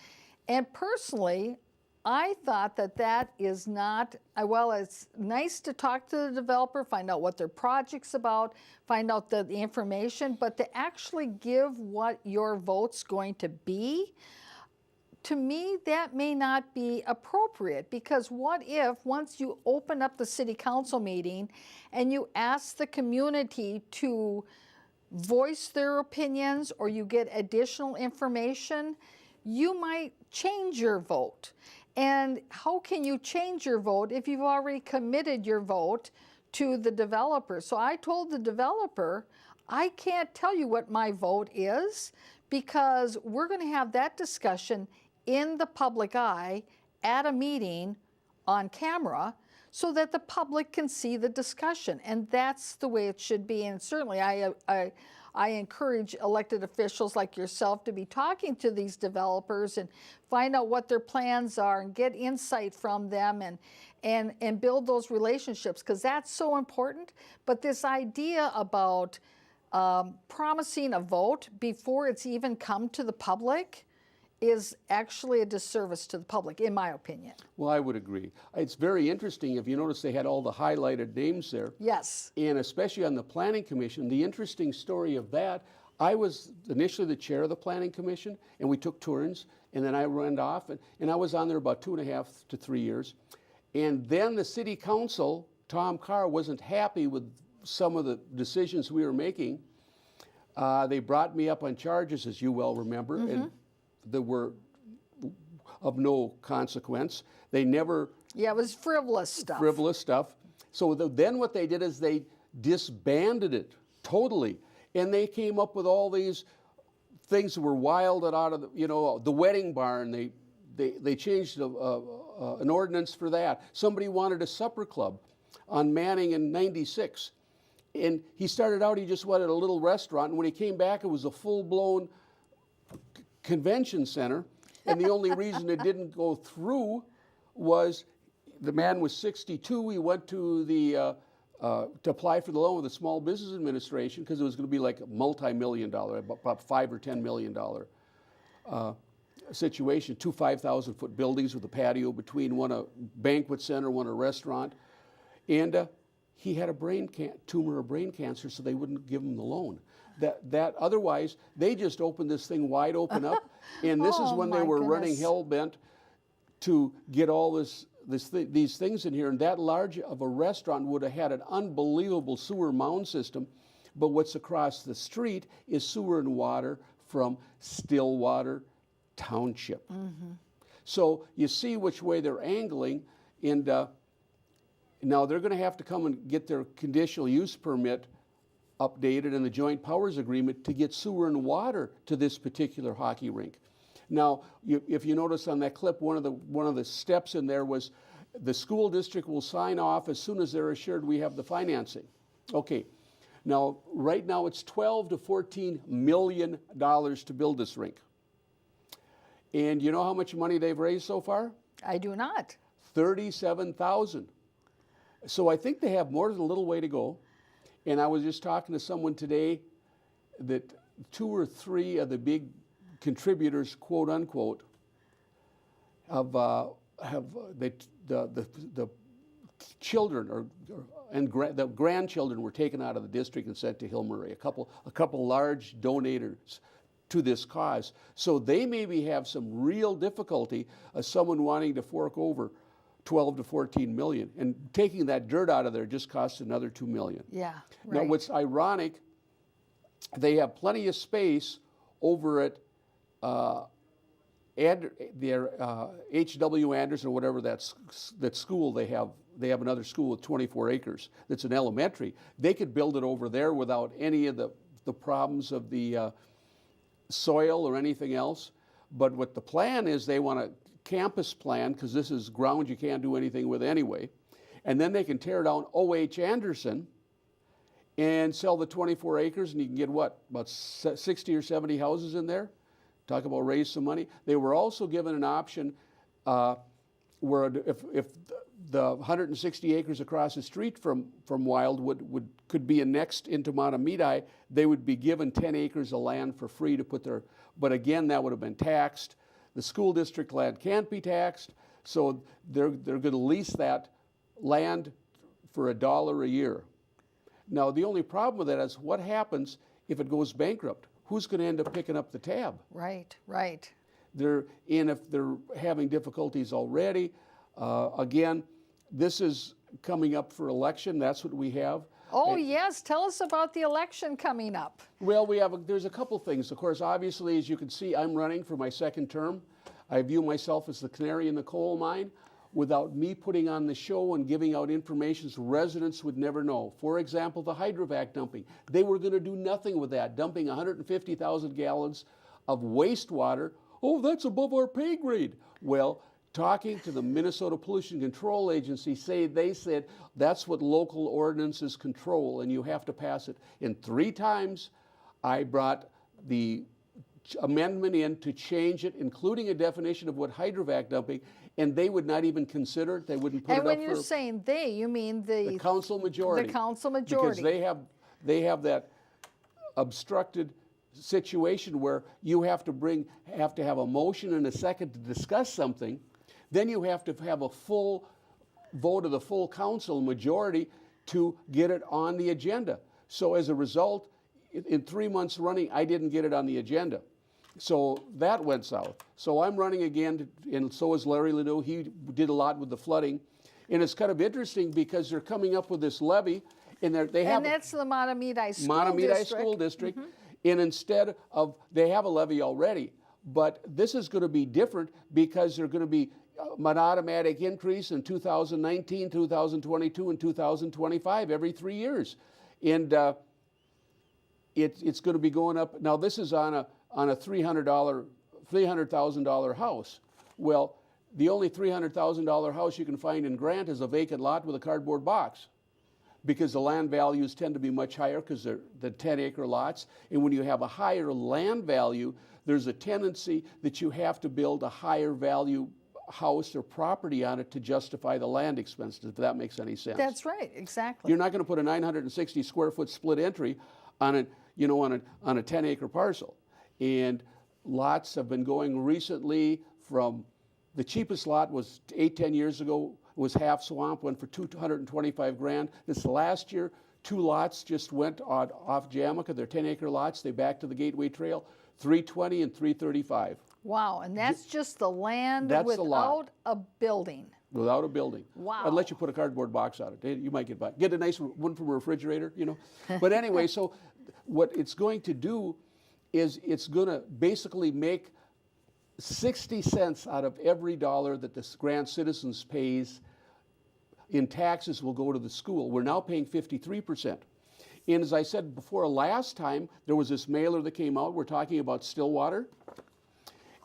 And personally, I thought that that is not, well, it's nice to talk to the developer, find out what their project's about, find out the information, but to actually give what your vote's going to be, to me, that may not be appropriate, because what if once you open up the city council meeting and you ask the community to voice their opinions, or you get additional information, you might change your vote. And how can you change your vote if you've already committed your vote to the developer? So I told the developer, I can't tell you what my vote is, because we're going to have that discussion in the public eye at a meeting on camera, so that the public can see the discussion. And that's the way it should be. And certainly I encourage elected officials like yourself to be talking to these developers and find out what their plans are and get insight from them and build those relationships, because that's so important. But this idea about promising a vote before it's even come to the public is actually a disservice to the public, in my opinion. Well, I would agree. It's very interesting. If you notice, they had all the highlighted names there. Yes. And especially on the Planning Commission, the interesting story of that, I was initially the chair of the Planning Commission, and we took turns, and then I went off, and I was on there about 2.5 to 3 years. And then the city council, Tom Carr, wasn't happy with some of the decisions we were making. They brought me up on charges, as you well remember, and that were of no consequence. They never... Yeah, it was frivolous stuff. Frivolous stuff. So then what they did is they disbanded it totally. And they came up with all these things that were wilded out of, the wedding barn. They changed an ordinance for that. Somebody wanted a supper club on Manning in '96. And he started out, he just wanted a little restaurant. And when he came back, it was a full-blown convention center, and the only reason it didn't go through was the man was 62. He went to to apply for the loan with the Small Business Administration, because it was going to be like a multi-million-dollar, about $5 or $10 million situation. 2 5,000-foot buildings with a patio between, one a banquet center, one a restaurant, and he had a tumor of brain cancer, so they wouldn't give him the loan. That otherwise, they just opened this thing wide open up, and this is when they were running hell-bent to get all these things in here. And that large of a restaurant would have had an unbelievable sewer mound system, but what's across the street is sewer and water from Stillwater Township. So you see which way they're angling, and now they're going to have to come and get their conditional use permit updated in the joint powers agreement to get sewer and water to this particular hockey rink. Now, if you notice on that clip, one of the steps in there was the school district will sign off as soon as they're assured we have the financing. Okay, now right now it's $12 to $14 million to build this rink. And you know how much money they've raised so far? I do not. $37,000. So I think they have more than a little way to go. And I was just talking to someone today that 2 or 3 of the big contributors, quote unquote, have the children the grandchildren were taken out of the district and sent to Hill Murray. A couple large donators to this cause. So they maybe have some real difficulty of someone wanting to fork over 12 to 14 million, and taking that dirt out of there just costs another 2 million. Yeah, Now, right. what's ironic, they have plenty of space over at H.W. Anderson or whatever that school they have. They have another school with 24 acres. That's an elementary. They could build it over there without any of the problems of the soil or anything else. But what the plan is, they want a campus plan, because this is ground you can't do anything with anyway. And then they can tear down O.H. Anderson and sell the 24 acres, and you can get what, about 60 or 70 houses in there? Talk about raise some money. They were also given an option where if the 160 acres across the street from Wildwood could be annexed into Matamidi, they would be given 10 acres of land for free to put their, but again, that would have been taxed. The school district land can't be taxed, so they're going to lease that land for $1 a year. Now, the only problem with that is what happens if it goes bankrupt? Who's going to end up picking up the tab? Right, right. If they're having difficulties already. Again, this is coming up for election. That's what we have. Oh, yes. Tell us about the election coming up. Well, there's a couple things. Of course, obviously, as you can see, I'm running for my second term. I view myself as the canary in the coal mine. Without me putting on the show and giving out information so residents would never know. For example, the hydrovac dumping. They were going to do nothing with that, dumping 150,000 gallons of wastewater. Oh, that's above our pay grade. Well, talking to the Minnesota Pollution Control Agency, they said that's what local ordinances control, and you have to pass it. And 3 times I brought the amendment in to change it, including a definition of what hydrovac dumping, and they would not even consider it. They wouldn't put it up for... And when you're saying they, you mean the council majority. The council majority. Because they have that obstructed situation where you have to have a motion and a second to discuss something. Then you have to have a full vote of the full council majority to get it on the agenda. So as a result, in 3 months running, I didn't get it on the agenda. So that went south. So I'm running again, and so is Larry Ledoux. He did a lot with the flooding. And it's kind of interesting because they're coming up with this levy, and they have... And that's the Matamidi School Matamidi District. School District. And instead of... They have a levy already, but this is going to be different because they're going to be an automatic increase in 2019, 2022, and 2025 every 3 years. And it's going to be going up. Now, this is on a $300,000 house. Well, the only $300,000 house you can find in Grant is a vacant lot with a cardboard box, because the land values tend to be much higher because they're the 10-acre lots. And when you have a higher land value, there's a tendency that you have to build a higher value house or property on it to justify the land expenses, if that makes any sense. That's right, exactly. You're not going to put a 960 square foot split entry on a 10-acre parcel. And lots have been going recently from, the cheapest lot was 8-10 years ago, was half swamp, went for $225,000. This last year, 2 lots just went off Jamaica. They're 10-acre lots. They back to the Gateway Trail, $320,000 and $335,000. Wow, and that's just the land That's the lot. without a building. Without a building. Wow. I'd let you put a cardboard box on it. You might get by. Get a nice one from a refrigerator, But anyway, so what it's going to do is it's going to basically make 60 cents out of every dollar that the Grant Citizens pays in taxes will go to the school. We're now paying 53%. And as I said before, last time, there was this mailer that came out, we're talking about Stillwater.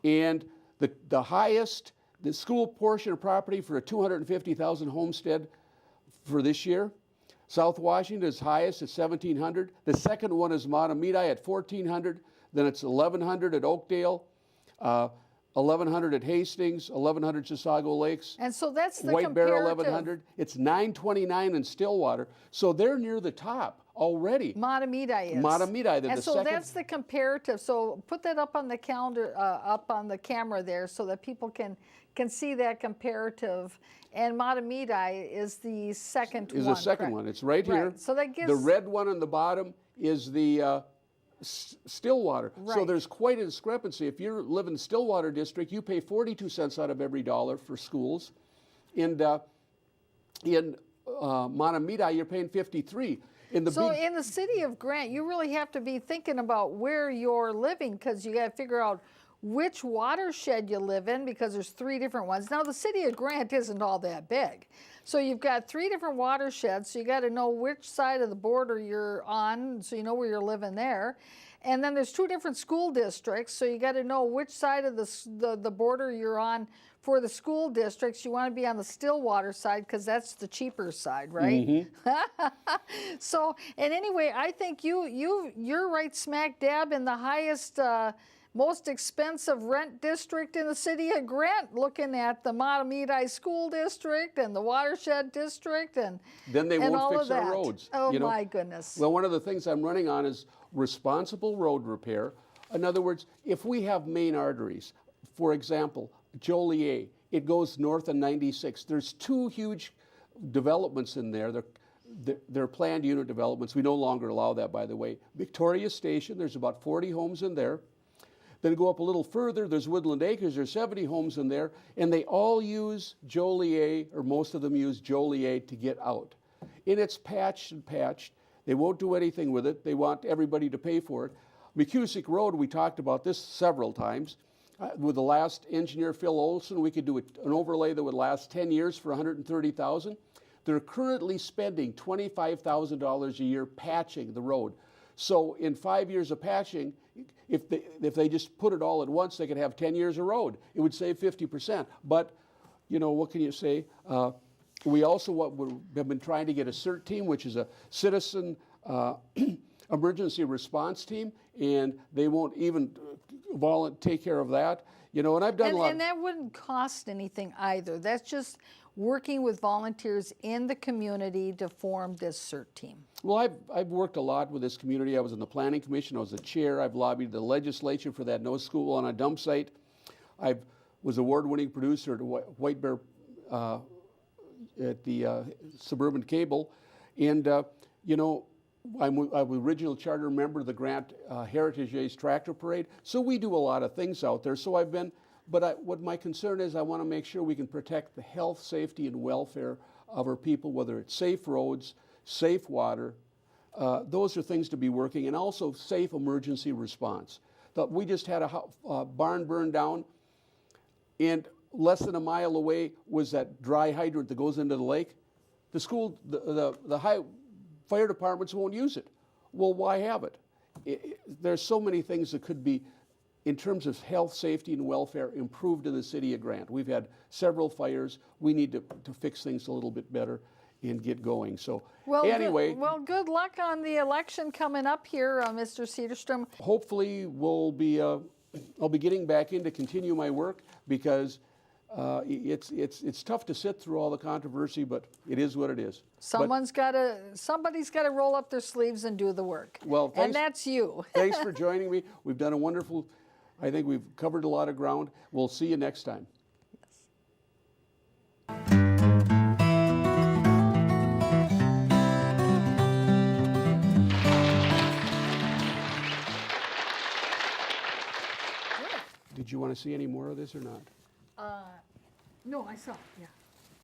And the highest, the school portion of property for a 250,000 homestead for this year, South Washington is highest at 1,700. The second one is Matamidi at 1,400. Then it's 1,100 at Oakdale, 1,100 at Hastings, 1,100 Chisago Lakes. And so that's the White Bear comparative. 1,100. It's 929 in Stillwater. So they're near the top already. Matamidi is. Matamidi, they're And the so second. that's the comparative. So put that up on the calendar, up on the camera there, so that people can see that comparative. And Matamidi is the second Is one. the second correct? one. It's right here. Right. So that gives The red one on the bottom is the Stillwater. So Right. there's quite a discrepancy. If you live in the Stillwater district, you pay 42 cents out of every dollar for schools. In Matamidi, you're paying 53. In the So big, in the city of Grant, you really have to be thinking about where you're living, because you got to figure out which watershed you live in, because there's 3 different ones. Now, the city of Grant isn't all that big. So you've got 3 different watersheds, so you got to know which side of the border you're on, so you know where you're living there. And then there's 2 different school districts, so you got to know which side of the border you're on for the school districts. You want to be on the Stillwater side, because that's the cheaper side, right? So, and anyway, I think you're right smack dab in the highest, most expensive rent district in the city of Grant, looking at the Matamidi School District and the Watershed District and then they and won't all fix of that. our roads. Oh you know? my goodness. Well, one of the things I'm running on is responsible road repair. In other words, if we have main arteries, for example, Joliet, it goes north of 96. There's 2 huge developments in there. They're planned unit developments. We no longer allow that, by the way. Victoria Station, there's about 40 homes in there. Then go up a little further, there's Woodland Acres, there's 70 homes in there, and they all use Joliet, or most of them use Joliet to get out. And it's patched and patched. They won't do anything with it. They want everybody to pay for it. McCusick Road, we talked about this several times. With the last engineer, Phil Olson, we could do an overlay that would last 10 years for $130,000. They're currently spending $25,000 a year patching the road. So in 5 years of patching, if they just put it all at once, they could have 10 years of road. It would save 50%. But, you know, what can you say? We also have been trying to get a CERT team, which is a citizen emergency response team, and they won't even take care of that. You know, and I've done a lot. And that wouldn't cost anything either. That's just working with volunteers in the community to form this CERT team. Well, I've worked a lot with this community. I was in the Planning Commission. I was the chair. I've lobbied the legislature for that no school on a dump site. I was award-winning producer at White Bear at the Suburban Cable. And, you know, I'm an original charter member of the Grant Heritage Days Tractor Parade. So we do a lot of things out there. So I've been, what my concern is, I want to make sure we can protect the health, safety, and welfare of our people, whether it's safe roads, safe water. Those are things to be working, and also safe emergency response. We just had a barn burned down, and less than a mile away was that dry hydrant that goes into the lake. The school, the fire departments won't use it. Well, why have it? There's so many things that could be, in terms of health, safety, and welfare, improved in the city of Grant. We've had several fires. We need to fix things a little bit better and get going. So anyway. Good luck on the election coming up here, Mr. Sederstrom. Hopefully I'll be getting back in to continue my work, because it's tough to sit through all the controversy, but it is what it is. Somebody's got to roll up their sleeves and do the work. Well, thanks, and that's you. Thanks for joining me. We've done a wonderful, I think we've covered a lot of ground. We'll see you next time. Did you want to see any more of this or not? No, I saw. Yeah.